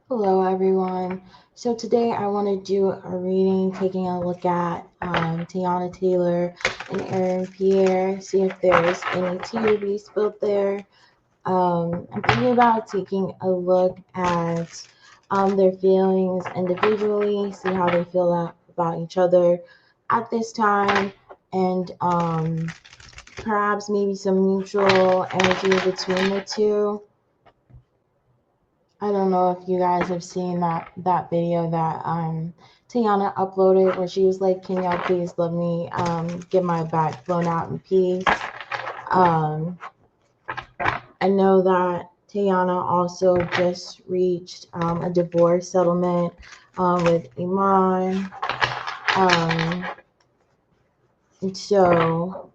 Hello, everyone. So today I want to do a reading, taking a look at Teyana Taylor and Aaron Pierre, see if there's any tea to be spilled there. I'm thinking about taking a look at their feelings individually, see how they feel about each other at this time, and perhaps maybe some mutual energy between the two. I don't know if you guys have seen that video that Teyana uploaded where she was like, "Can y'all please let me get my back blown out in peace?" Um, I know that Teyana also just reached a divorce settlement with Iman. Um, and so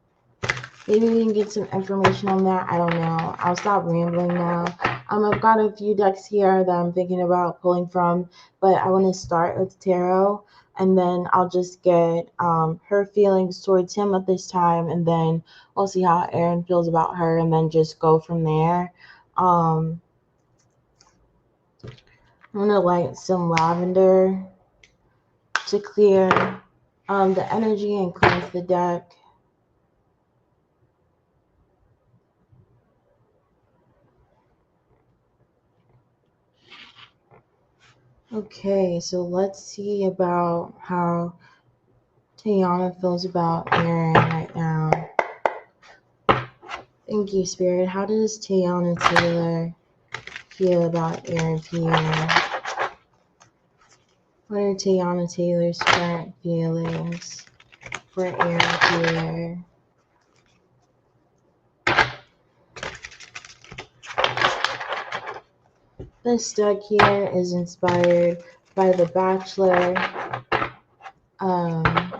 maybe we can get some information on that. I don't know. I'll stop rambling now. I've got a few decks here that I'm thinking about pulling from, but I want to start with tarot, and then I'll just get her feelings towards him at this time, and then we'll see how Aaron feels about her, and then just go from there. Um, I'm gonna light some lavender to clear the energy and cleanse the deck. Okay, so let's see about how Teyana feels about Aaron right now. Thank you, Spirit. How does Teyana Taylor feel about Aaron Pierre? What are Teyana Taylor's current feelings for Aaron Pierre? This deck here is inspired by The Bachelor. Um,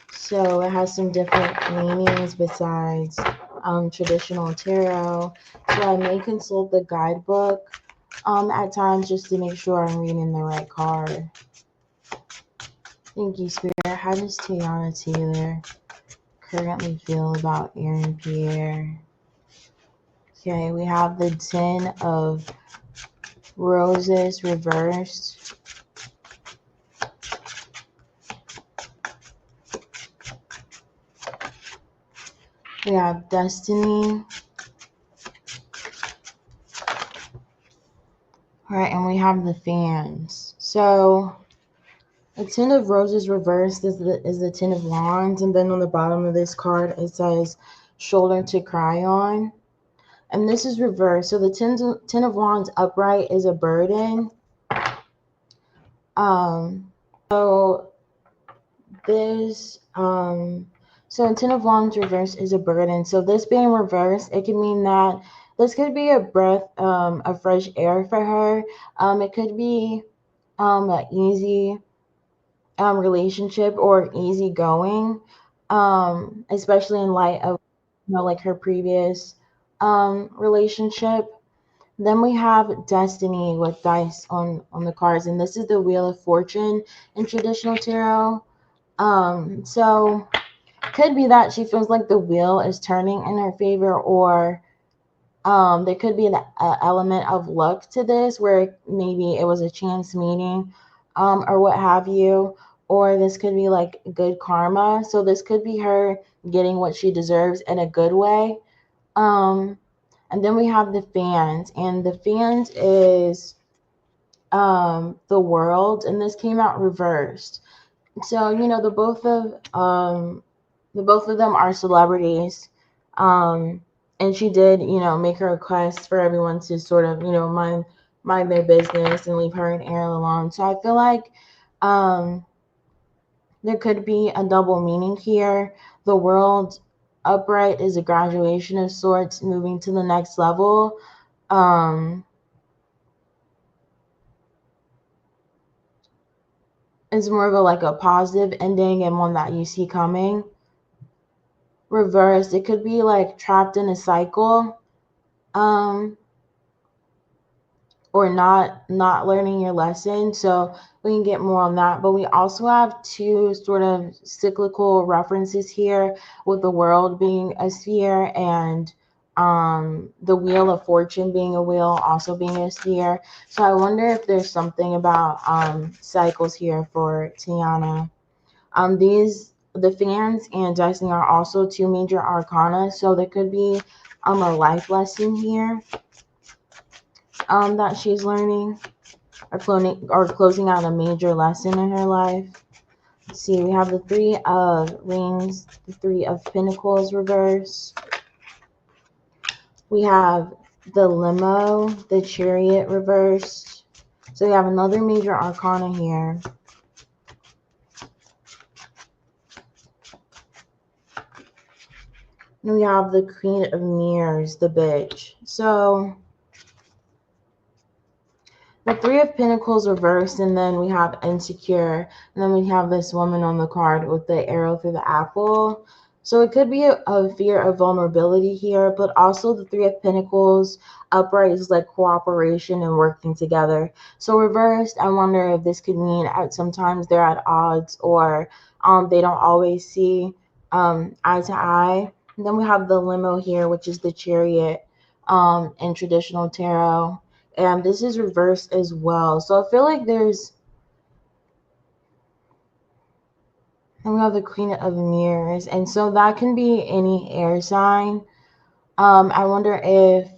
so it has some different meanings besides traditional tarot. So I may consult the guidebook at times just to make sure I'm reading the right card. Thank you, Spirit. How does Teyana Taylor currently feel about Aaron Pierre? Okay, we have the Ten of Roses reversed. We have Destiny. All right, and we have the Fans. So the Ten of Roses reversed is the Ten of Wands, and then on the bottom of this card it says shoulder to cry on. And this is reversed. So the Ten of Wands upright is a burden. So this so Ten of Wands reversed is a burden. So this being reversed, it can mean that this could be a breath of fresh air for her. It could be an easy relationship or easy going, especially in light of like her previous relationship. Then we have Destiny with dice on the cards, and this is the Wheel of Fortune in traditional tarot. So could be that she feels like the wheel is turning in her favor, or there could be an element of luck to this, where maybe it was a chance meeting, or what have you, or this could be like good karma. So this could be her getting what she deserves in a good way. Um, and then we have the Fans, and the Fans is the World, and this came out reversed. So the both of them are celebrities, um, and she did make a request for everyone to sort of mind their business and leave her and Aaron alone. So I feel like um, there could be a double meaning here. The World upright is a graduation of sorts, moving to the next level. Um, it's more of a positive ending and one that you see coming. Reversed, it could be like trapped in a cycle, um, or not learning your lesson. So we can get more on that. But we also have two sort of cyclical references here, with the World being a sphere and the Wheel of Fortune being a wheel, also being a sphere. So I wonder if there's something about cycles here for Teyana. The fans and dicing are also two major arcana, so there could be a life lesson here that she's learning, or closing out a major lesson in her life. Let's see, we have the Three of Rings, the Three of Pentacles reverse. We have the Limo, the Chariot reversed. So we have another major arcana here. And we have the Queen of Mirrors, the Bitch. So the Three of Pentacles reversed, and then we have Insecure, and then we have this woman on the card with the arrow through the apple. So it could be a fear of vulnerability here, but also the Three of Pentacles upright is like cooperation and working together. So reversed, I wonder if this could mean sometimes they're at odds, or they don't always see eye to eye. And then we have the Limo here, which is the Chariot in traditional tarot. And this is reversed as well. So I feel like and we have the Queen of Mirrors. And so that can be any air sign. I wonder if,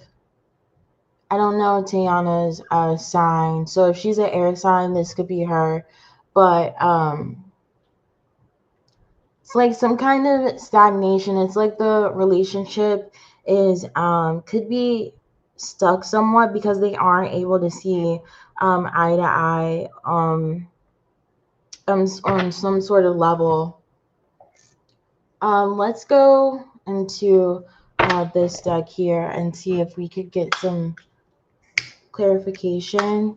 I don't know Teyana's sign. So if she's an air sign, this could be her. But it's like some kind of stagnation. It's like the relationship is could be stuck somewhat because they aren't able to see eye to eye on some sort of level. Let's go into this deck here and see if we could get some clarification.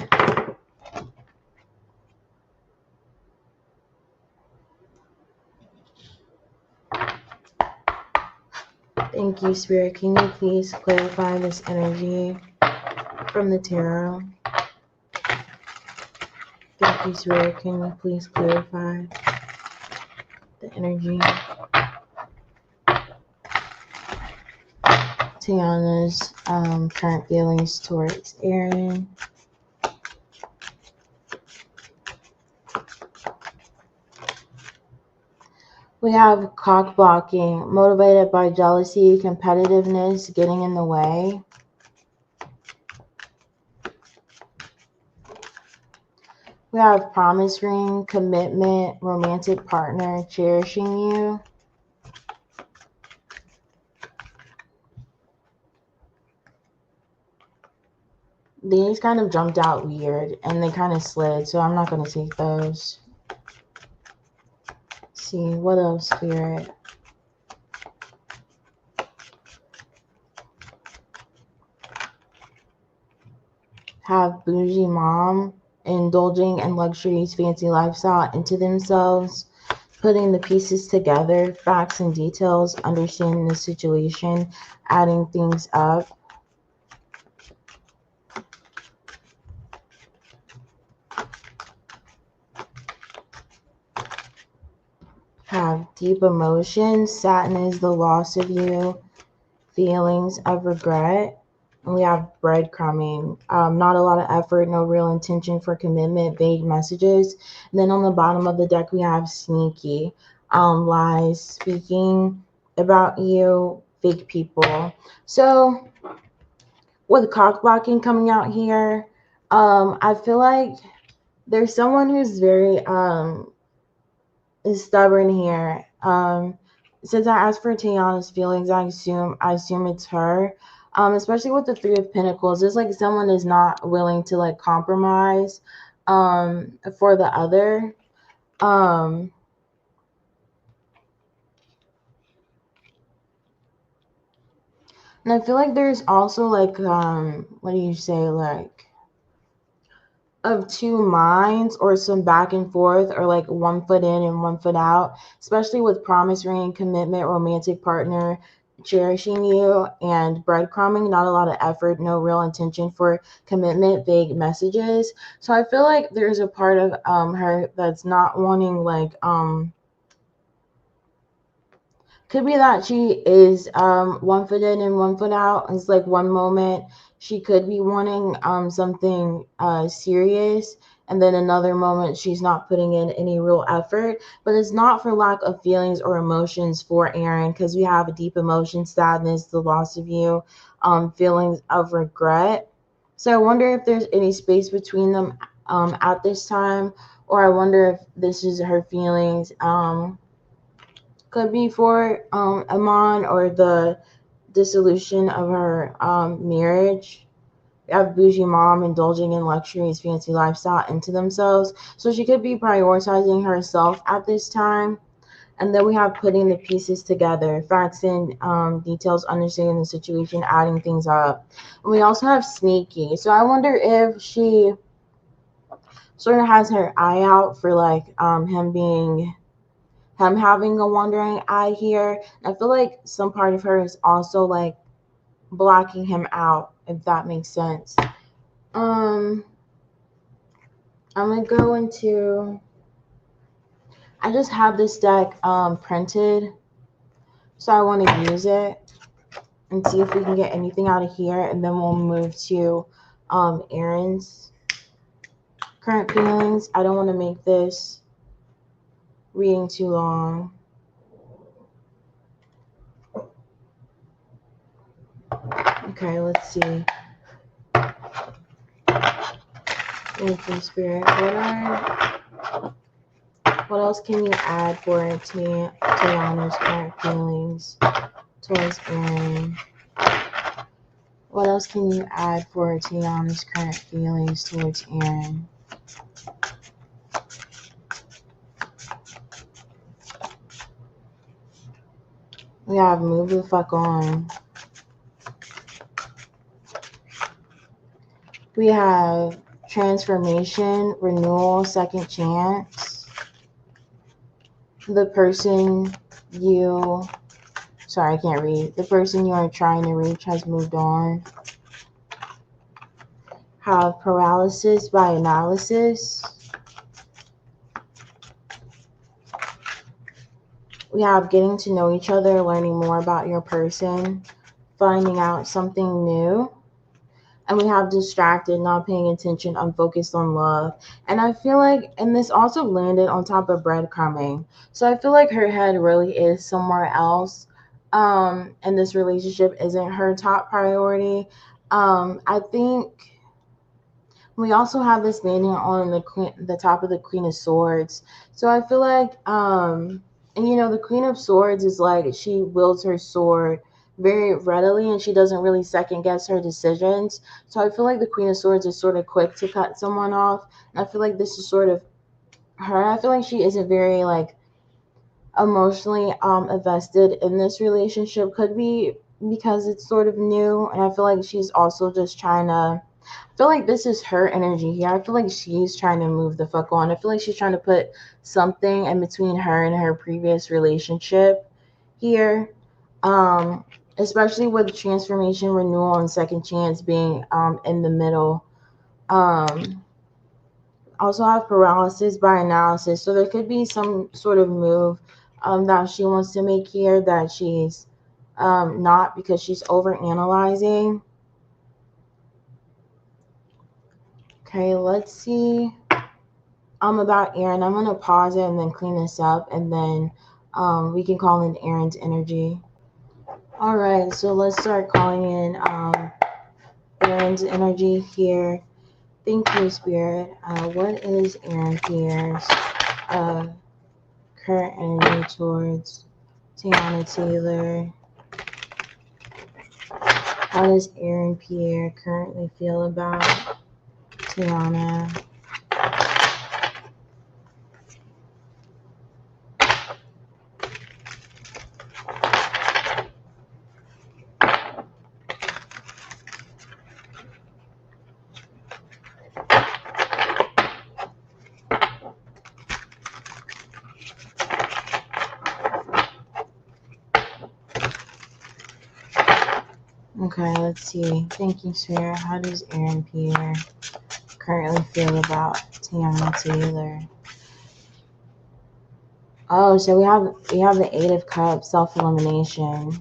Thank you, Spirit. Can you please clarify this energy from the tarot? Thank you, Spirit. Can you please clarify the energy? Teyana's current feelings towards Aaron. We have cock blocking, motivated by jealousy, competitiveness, getting in the way. We have promise ring, commitment, romantic partner, cherishing you. These kind of jumped out weird and they kind of slid, so I'm not going to take those. Let's see, what else, Spirit? Have bougie mom, indulging in luxuries, fancy lifestyle into themselves, putting the pieces together, facts and details, understanding the situation, adding things up. Have deep emotions, sadness, the loss of you, feelings of regret. And we have breadcrumbing, not a lot of effort, no real intention for commitment, vague messages. And then on the bottom of the deck, we have sneaky, lies, speaking about you, fake people. So with cock blocking coming out here, I feel like there's someone who's very is stubborn here. Since I asked for Teyana's feelings, I assume it's her. Especially with the Three of Pentacles, it's like someone is not willing to like compromise for the other. And I feel like there's also like what do you say, like of two minds or some back and forth, or like 1 foot in and 1 foot out, especially with promise ring, commitment, romantic partner, cherishing you, and breadcrumbing, not a lot of effort, no real intention for commitment, vague messages. So I feel like there's a part of her that's not wanting like Could be that she is one foot in and one foot out. It's like one moment she could be wanting something serious, and then another moment she's not putting in any real effort. But it's not for lack of feelings or emotions for Aaron, because we have a deep emotion, sadness, the loss of you, feelings of regret. So I wonder if there's any space between them at this time, or I wonder if this is her feelings. Could be for Amon, or the dissolution of her marriage. We have bougie mom indulging in luxuries, fancy lifestyle into themselves. So she could be prioritizing herself at this time. And then we have putting the pieces together, facts and details, understanding the situation, adding things up. And we also have sneaky. So I wonder if she sort of has her eye out for like him having a wandering eye here. I feel like some part of her is also like blocking him out, if that makes sense. Um, I'm gonna go into. I just have this deck printed, so I want to use it and see if we can get anything out of here, and then we'll move to Aaron's current feelings. I don't want to make this reading too long. Okay, let's see. Thank you, Spirit. What else can you add for Teyana's current feelings towards Aaron? What else can you add for Teyana's current feelings towards Aaron? We have move the fuck on. We have transformation, renewal, second chance. The person you, sorry, I can't read. The person you are trying to reach has moved on. Have paralysis by analysis. We have getting to know each other, learning more about your person, finding out something new. And we have distracted, not paying attention, unfocused on love. And I feel like, and this also landed on top of breadcrumbing. So I feel like her head really is somewhere else. And this relationship isn't her top priority. I think we also have this landing on the top of the Queen of Swords. So I feel like, and you know, the Queen of Swords is like, she wields her sword very readily, and she doesn't really second guess her decisions. So I feel like the Queen of Swords is sort of quick to cut someone off. And I feel like this is sort of her. I feel like she isn't very like emotionally invested in this relationship. Could be because it's sort of new, and I feel like she's also just trying to, I feel like this is her energy here. I feel like she's trying to move the fuck on. I feel like she's trying to put something in between her and her previous relationship here. Um, Especially with transformation, renewal, and second chance being in the middle. Um, Also have paralysis by analysis. So there could be some sort of move that she wants to make here that she's not, because she's over analyzing. Okay, let's see. About Aaron. I'm gonna pause it and then clean this up, and then we can call in Aaron's energy. All right, so let's start calling in Aaron's energy here. Thank you, Spirit. What is Aaron Pierre's current energy towards Teyana Taylor? How does Aaron Pierre currently feel about Teyana? Okay, let's see. Thank you, Spirit. How does Aaron Pierre currently feel about Teyana Taylor? Oh, so we have the Eight of Cups, self-elimination.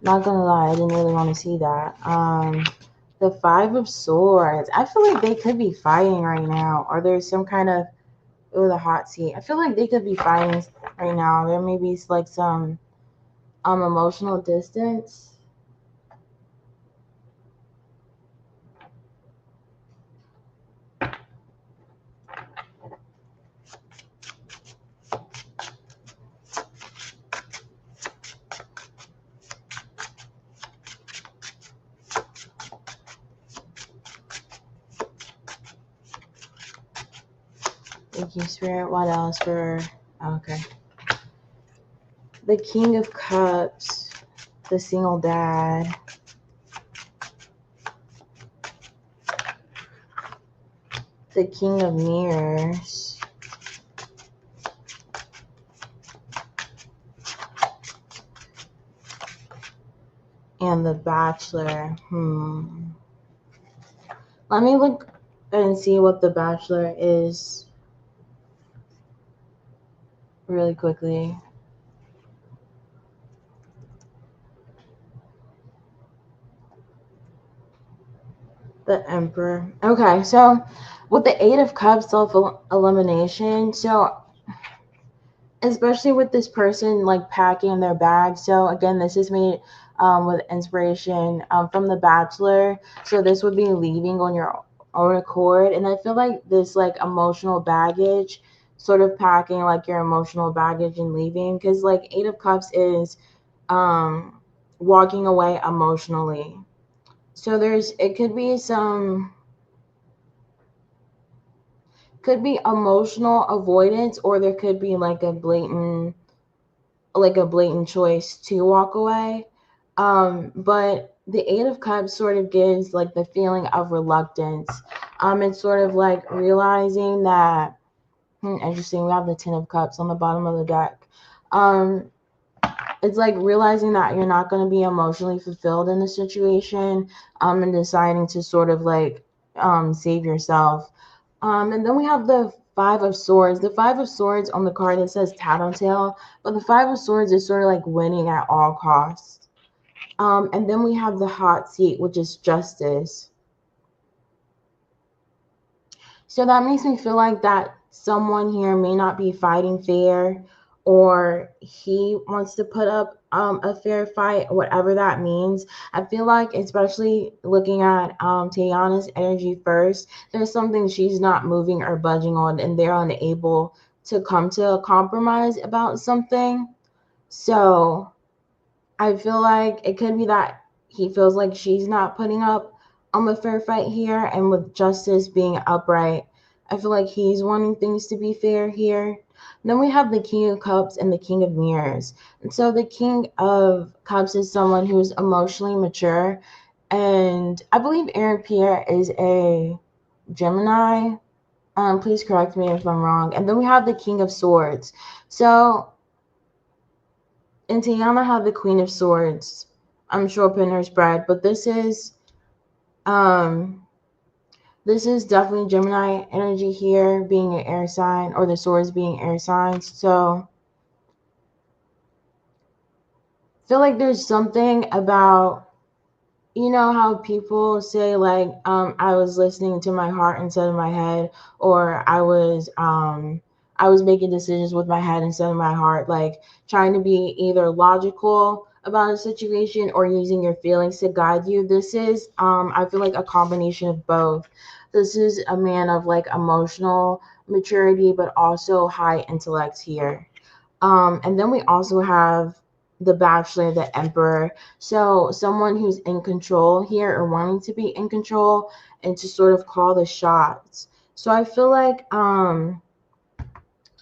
Not gonna lie, I didn't really want to see that. The Five of Swords. I feel like they could be fighting right now, or there's some kind of the hot seat. I feel like they could be fighting right now. There may be like some emotional distance. Thank you, Spirit. What else for? Okay. The King of Cups, the single dad. The King of Mirrors. And the Bachelor. Let me look and see what the Bachelor is really quickly. The Emperor. Okay, so with the Eight of Cups, self-elimination, so especially with this person like packing their bags. So again, this is made with inspiration from The Bachelor. So this would be leaving on your own accord, and I feel like this like emotional baggage, sort of packing like your emotional baggage and leaving, because like Eight of Cups is um, walking away emotionally. So it could be emotional avoidance, or there could be like a blatant choice to walk away. But the Eight of Cups sort of gives like the feeling of reluctance. It's sort of like realizing that, interesting, we have the Ten of Cups on the bottom of the deck. Um, it's like realizing that you're not going to be emotionally fulfilled in the situation, and deciding to sort of like save yourself. And then we have the Five of Swords. The Five of Swords on the card, it says Tattletale, but the Five of Swords is sort of like winning at all costs. And then we have the Hot Seat, which is Justice. So that makes me feel like that someone here may not be fighting fair, or he wants to put up a fair fight, whatever that means. I feel like, especially looking at Teyana's energy first, there's something she's not moving or budging on, and they're unable to come to a compromise about something. So I feel like it could be that he feels like she's not putting up a fair fight here, and with Justice being upright, I feel like he's wanting things to be fair here. Then we have the King of Cups and the King of Mirrors. And so the King of Cups is someone who's emotionally mature, and I believe Pierre is a Gemini. Please correct me if I'm wrong. And then we have the King of Swords. So and Teyana had the Queen of Swords. I'm sure Pinner's bread, but um this is definitely Gemini energy here, being an air sign, or the swords being air signs. So I feel like there's something about, how people say like, I was listening to my heart instead of my head, or I was making decisions with my head instead of my heart, like trying to be either logical about a situation or using your feelings to guide you. This is I feel like a combination of both. This is a man of like emotional maturity, but also high intellect here. And then we also have the Bachelor, the Emperor. So someone who's in control here, or wanting to be in control and to sort of call the shots. So I feel like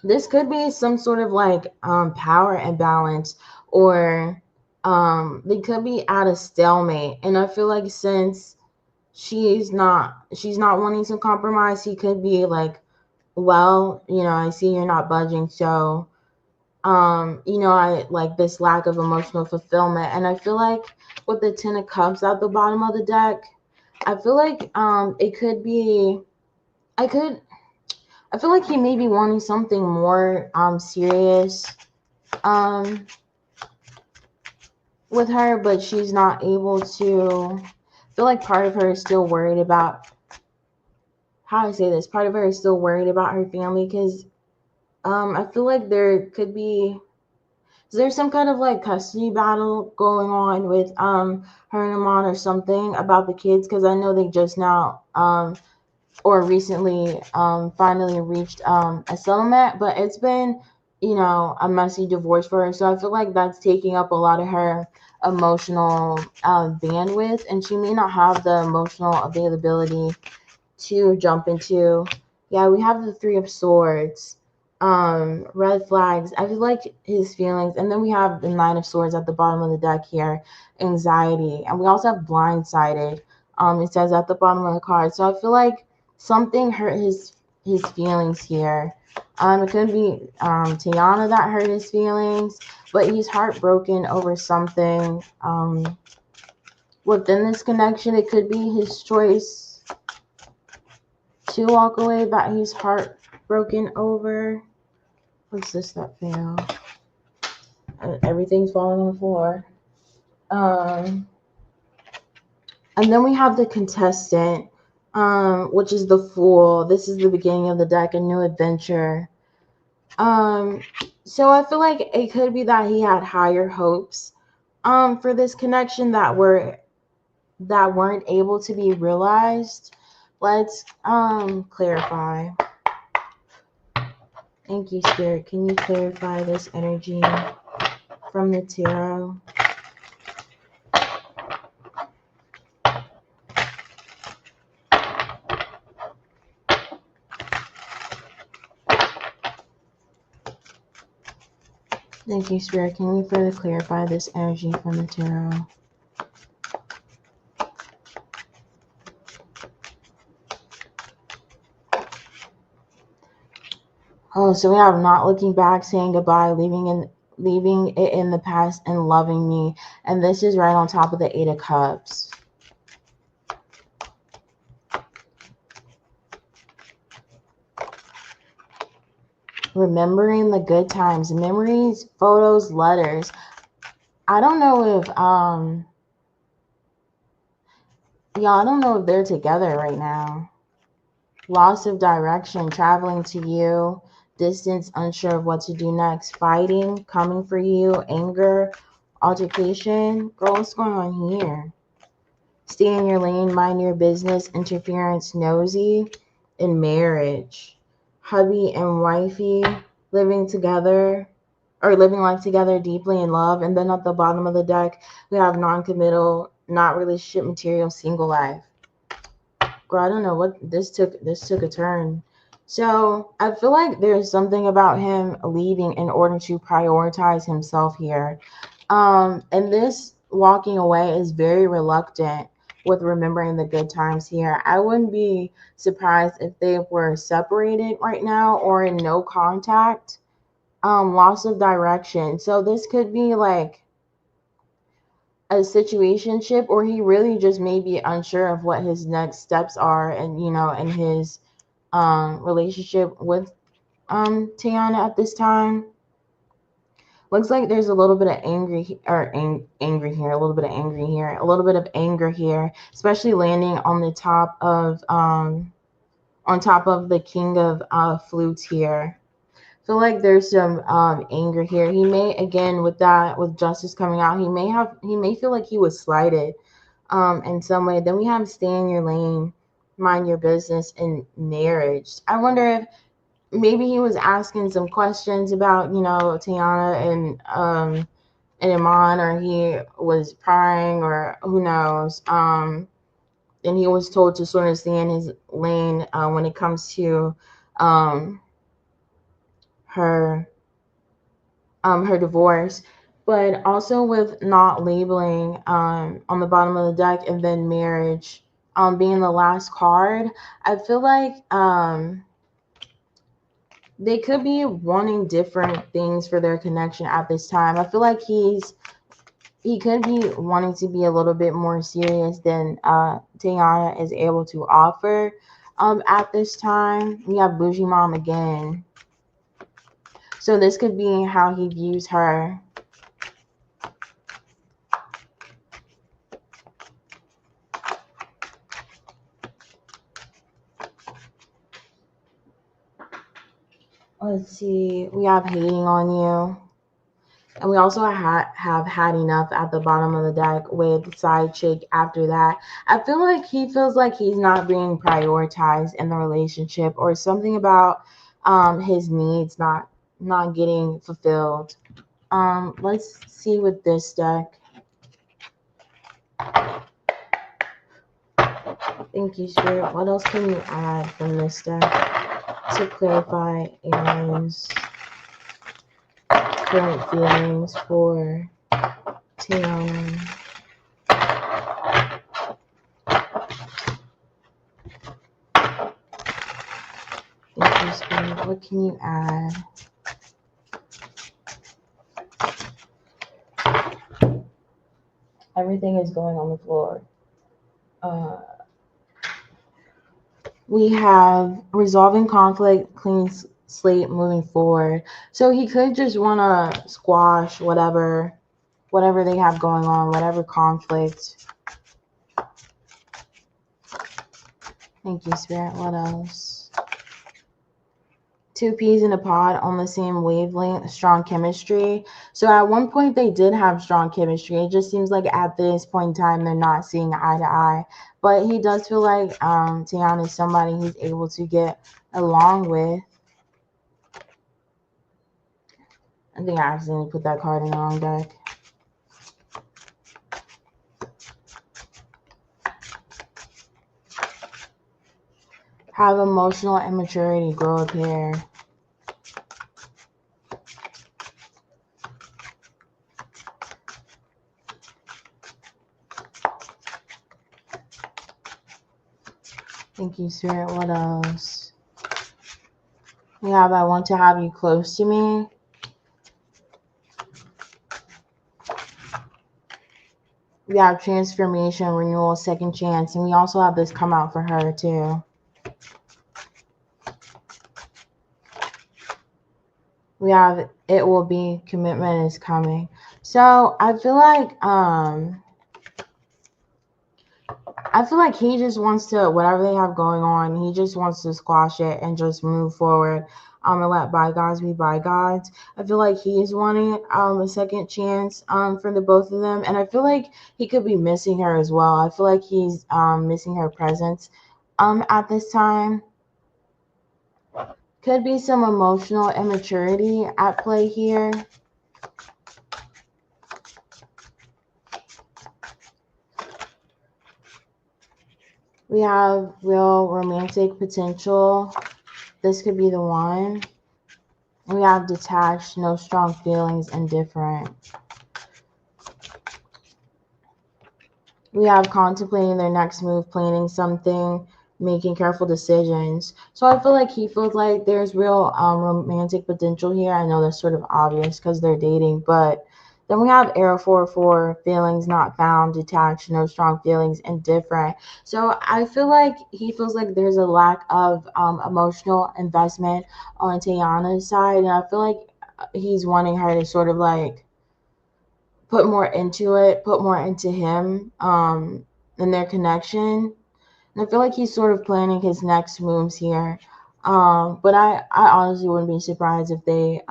this could be some sort of like power imbalance, or they could be at a stalemate. And I feel like since she's not wanting to compromise, he could be like, well, I see you're not budging, so I like this lack of emotional fulfillment. And I feel like with the Ten of Cups at the bottom of the deck, I feel like it could be, I could I feel like he may be wanting something more serious um with her, but she's not able to. I feel like part of her is still worried about how I say this. Part of her is still worried about her family because I feel like there could be there's some kind of like custody battle going on with her and Amon or something about the kids because I know they just now or recently finally reached a settlement, but it's been, you know, a messy divorce for her. So I feel like that's taking up a lot of her emotional bandwidth, and she may not have the emotional availability to jump into. Yeah, we have the Three of Swords. Red flags. I feel like his feelings, and then we have the Nine of Swords at the bottom of the deck here, anxiety, and we also have blindsided. It says at the bottom of the card. So I feel like something hurt his feelings here. It could be Teyana that hurt his feelings, but he's heartbroken over something. Within this connection, it could be his choice to walk away that he's heartbroken over. What's this that fell? Everything's falling on the floor. And then we have the contestant, which is the Fool. This is the beginning of the deck, a new adventure. So I feel like it could be that he had higher hopes for this connection that weren't able to be realized. Let's clarify. Thank you, Spirit. Can you clarify this energy from the tarot? Thank you, Spirit. Can you further clarify this energy from the tarot? Oh, so we have not looking back, saying goodbye, leaving it in the past, and loving me. And this is right on top of the Eight of Cups. Remembering the good times, memories, photos, letters. I don't know if I don't know if they're together right now. Loss of direction, traveling to you, distance, unsure of what to do next, fighting, coming for you, anger, altercation. Girl, what's going on here? Stay in your lane, mind your business, interference, nosy, in marriage. Hubby and wifey living together or living life together deeply in love. And then at the bottom of the deck, we have non-committal, not relationship material, single life. Girl, I don't know what this took a turn. So I feel like there's something about him leaving in order to prioritize himself here. And this walking away is very reluctant with remembering the good times here. I wouldn't be surprised if they were separated right now or in no contact. Loss of direction. So this could be like a situationship, or he really just may be unsure of what his next steps are, and you know, in his relationship with Teyana at this time. Looks like there's a little bit of angry here, a little bit of angry here, a little bit of anger here, especially landing on top of the King of Flutes here. Feel like there's some anger here. He may, again, with justice coming out, he may feel like he was slighted in some way. Then we have stay in your lane, mind your business, in marriage. I wonder if maybe he was asking some questions about, you know, Teyana and Iman, or he was prying, or who knows. And he was told to sort of stay in his lane when it comes to um her her divorce, but also with not labeling on the bottom of the deck, and then marriage being the last card. I feel like they could be wanting different things for their connection at this time. I feel like he could be wanting to be a little bit more serious than Teyana is able to offer. At this time, we have Bougie Mom again. So this could be how he views her. Let's see. We have hating on you. And we also have had enough at the bottom of the deck with side chick after that. I feel like he feels like he's not being prioritized in the relationship, or something about his needs not getting fulfilled. Let's see with this deck. Thank you, Spirit. What else can you add from this deck to clarify Aaron's current feelings for Teyana? Thank you, Spirit. What can you add? Everything is going on the floor. We have resolving conflict, clean slate, moving forward. So he could just want to squash whatever they have going on, whatever conflict. Thank you, Spirit. What else? Two peas in a pod on the same wavelength, strong chemistry. So at one point they did have strong chemistry. It just seems like at this point in time they're not seeing eye to eye. But he does feel like Teyana is somebody he's able to get along with. I think I accidentally put that card in the wrong deck. Have emotional immaturity, grow a pair. Thank you, Spirit. What else? We have I want to have you close to me. We have transformation, renewal, second chance, and we also have this come out for her too. We have it will be, commitment is coming. So I feel like he just wants to, whatever they have going on, he just wants to squash it and just move forward. And let bygones be bygones. I feel like he is wanting a second chance for the both of them, and I feel like he could be missing her as well. I feel like he's missing her presence at this time. Could be some emotional immaturity at play here. We have real romantic potential. This could be the one. We have detached, no strong feelings, indifferent. We have contemplating their next move, planning something, making careful decisions. So I feel like he feels like there's real romantic potential here. I know that's sort of obvious because they're dating, but then we have arrow 4-4, feelings not found, detached, no strong feelings, indifferent. So I feel like he feels like there's a lack of emotional investment on Teyana's side, and I feel like he's wanting her to sort of like put more into it, put more into him, and their connection. And I feel like he's sort of planning his next moves here. But I honestly wouldn't be surprised if they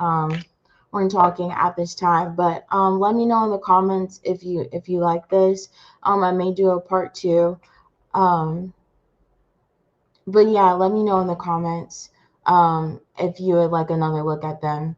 weren't talking at this time. But let me know in the comments if you like this. I may do a part 2. But yeah, let me know in the comments if you would like another look at them.